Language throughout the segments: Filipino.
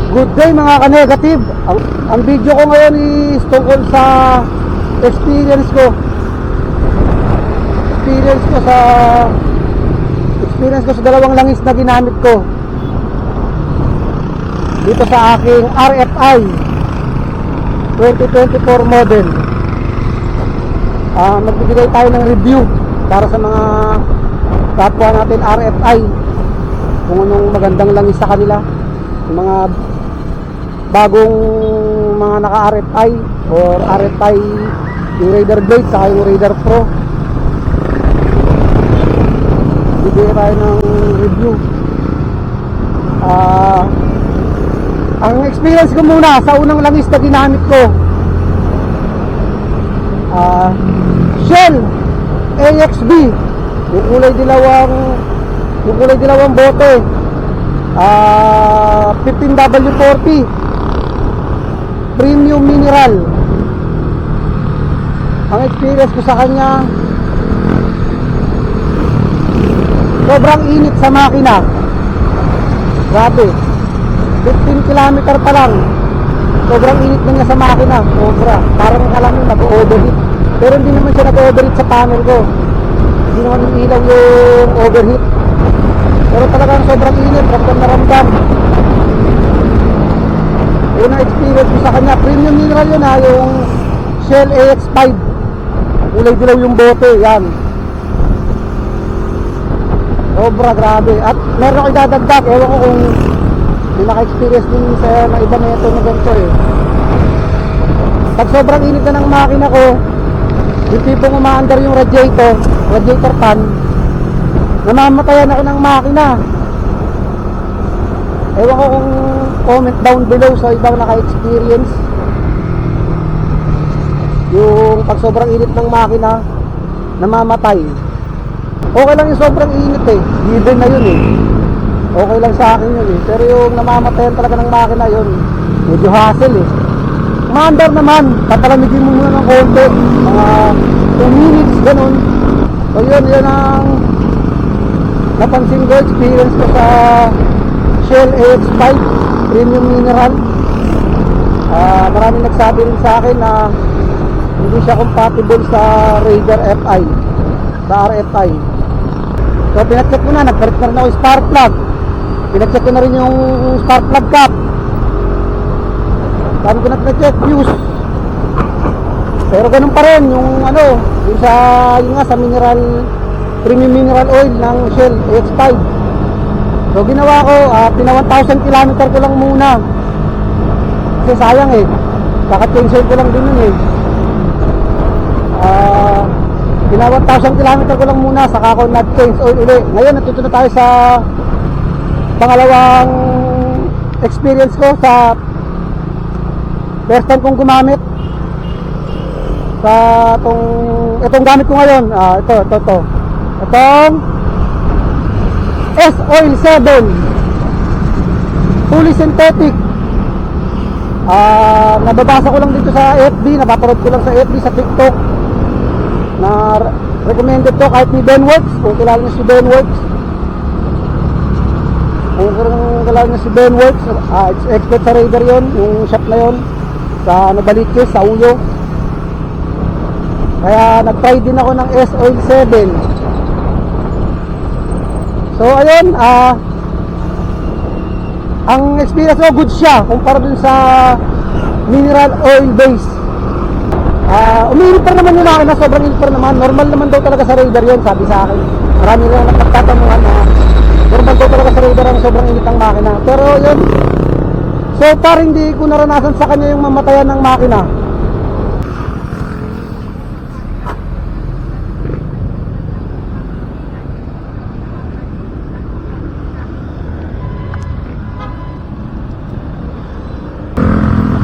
good day mga ka-negative. Ang video ko ngayon is tungkol sa experience ko sa dalawang langis na ginamit ko dito sa aking RFI 2024 model. Magbibigay tayo ng review para sa mga kapwa natin RFI, kung anong magandang langis sa kanila, yung mga bagong mga naka-RFI or RFI, yung Raider Blade saka yung Raider Pro. Bibigay tayo ng review. Ang experience ko muna sa unang langis na ginamit ko, Shell AXB, yung kulay dilawang bote, 15W40 premium mineral. Ang experience ko sa kanya, sobrang init sa makina. Grabe, 15 km pa lang, sobrang init na niya sa makina. Sobra, parang alam mo, nag-overheat. Pero hindi naman siya nag-overheat sa panel ko, hindi naman ilaw yung overheat. Pero talagang sobrang init, ramdam na ramdam. Unang experience ko sa kanya, premium mineral yun ha, yung Shell AX5, kulay dilaw yung bote, yan. Sobra, grabe. At meron ako idadagdag, ewan ko kung may naka-experience din sa mga iba na ito na ganito eh. Pag sobrang init na ng makina ko, yung tipong umaandar yung radiator fan, namamatayan ako ng makina. Ewan ko kung comment down below sa ibang naka-experience yung pag sobrang init ng makina, namamatay. Okay lang yung sobrang init eh, given na yun eh, okay lang sa akin yun eh. Pero yung namamatayan talaga ng makina, yun medyo hassle eh. Maandar naman, patalamigin mo muna ng konti, mga 2 minutes, ganun. So yun ang napansin ko, experience ko sa Shell AX5 premium mineral. Maraming nagsabi rin sa akin na hindi siya compatible sa Raider FI, sa RFI. So pinacheck ko na, nagpalit na rin ako yung spark plug, pinacheck ko na rin yung spark plug cap. Dami ko na pinacheck, fuse. Pero ganun pa rin yung ano, yung sa mineral, premium mineral oil ng Shell AX5. So ginawa ko, pina 1,000 km ko lang muna, kasi sayang eh, kaka-change oil ko lang din yun eh. Pina 1,000 km ko lang muna, saka ako nag-change oil ulit. Ngayon natuto na tayo sa pangalawang experience ko, sa first time kong gumamit sa itong gamit ko ngayon. Itong S-Oil 7 fully synthetic. Nababasa ko lang dito sa FB, napapanood ko lang sa FB, sa TikTok, na recommended to kahit ni Benworks, kung kilala niyo si Benworks. Kung kilala niyo si Benworks, expert sa Raider yon, yung shop na yon sa Novaliches, sa Uyo. Kaya nag-try din ako ng S-Oil 7. So ayun, ang experience ko, good siya kumpara dun sa mineral oil base. Umiinit pa naman yung makina, sobrang init pa naman. Normal naman daw talaga sa Raider yun, sabi sa akin. Marami lang nagtatanungan na normal daw talaga sa Raider ang sobrang init ng makina. Pero yun, so far hindi ko naranasan sa kanya yung mamatayan ng makina.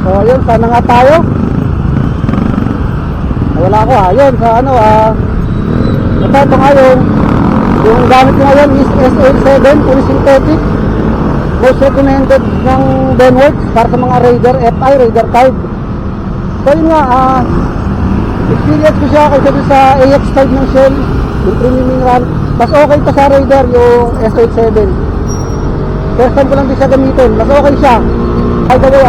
So ayun, sana nga tayo. Wala ako yun sa ano, ito ngayon, yung gamit ko ngayon is S-Oil 7 fully synthetic, most recommended ng Benworks para sa mga Raider FI, Raider 5. So yun nga, experience ko siya kaysa sa AX5 ng Shell. Yung premium mineral. Mas okay pa sa Raider yung S87. First time ko lang din siya gamitin. Mas okay siya. By the way,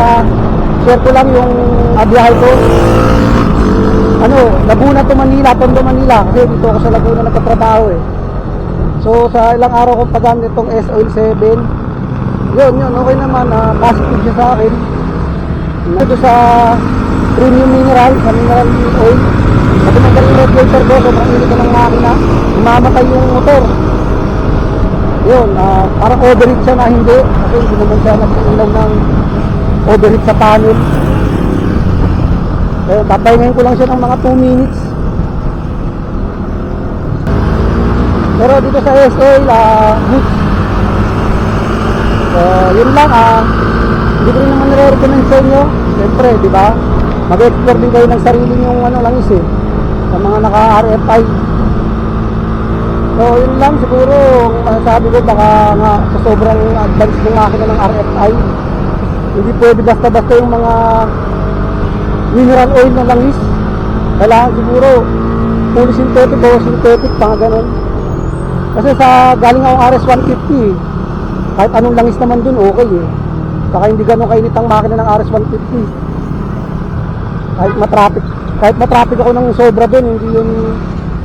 share ko lang yung biyahe ko. Laguna to Manila, Tondo Manila. Kasi dito ako sa Laguna nagtatrabaho eh. So sa ilang araw kong paggamit itong S07, yun, okay naman. Positive siya sa akin. Ito sa premium mineral, sa mineral oil. Kasi magaling radiator ko, sobrang init ng makina. Mamatay yung motor. Yun, parang overheat siya na hindi. Kasi hindi naman siya nag-ilaw ng overheat sa panel. Eh, papahingayin ko lang siya ng mga 2 minutes. Pero dito sa SA, good. So, yun lang, hindi ko rin naman nire-recommend sa inyo. Siyempre, di ba? Mag-explore din kayo ng sarili yung langis eh. Sa mga naka-RFI. So, yun lang siguro, masasabi ko baka nga sa sobrang advanced ng makina ng RFI, hindi pwede basta-basta yung mga mineral oil na langis. Kailangan siguro fully synthetic o synthetic, pang ganun. Kasi sa galing akong RS150, kahit anong langis naman dun, okay eh. Saka hindi ganun kainit ang makina ng RS150. Kahit matraffic ako ng sobra dun, hindi yun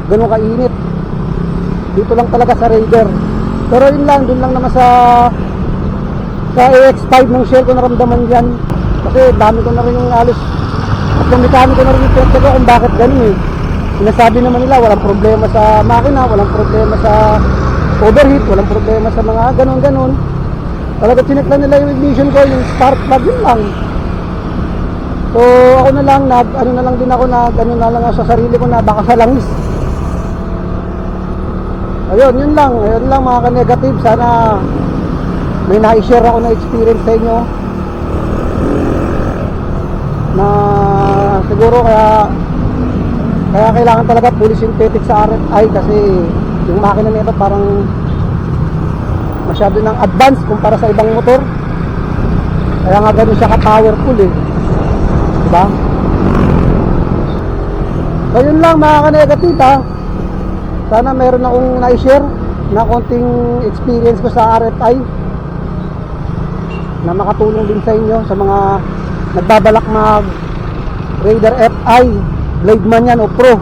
ganun kainit. Dito lang talaga sa Raider. Pero yun lang, dun lang naman sa AX5 ng Shell ko naramdaman yan. Kasi dami ko na rin yung alos. At yung mekaniko ko na rin yung pinagtag ko kung bakit ganun eh. Sinasabi naman nila walang problema sa makina, walang problema sa overheat, walang problema sa mga ganon-ganon. Talaga chinek lang nila yung ignition ko, yung spark plug, yun lang. So ako na lang, ano na lang din ako na gano'n na lang sa sarili ko na baka sa langis. Ayun, yun lang mga ka-negative. Sana may na-share ako na experience sa inyo na siguro kaya kailangan talaga fully synthetic sa RFI kasi yung makina nito parang masyado ng advance kumpara sa ibang motor. Kaya nga ganun siya ka-powerful eh. Diba? So yun lang mga ka-negative ha. Sana meron akong na-share na konting experience ko sa RFI na makatulong din sa inyo sa mga nagbabalak mag Raider FI, Blade man yan o Pro.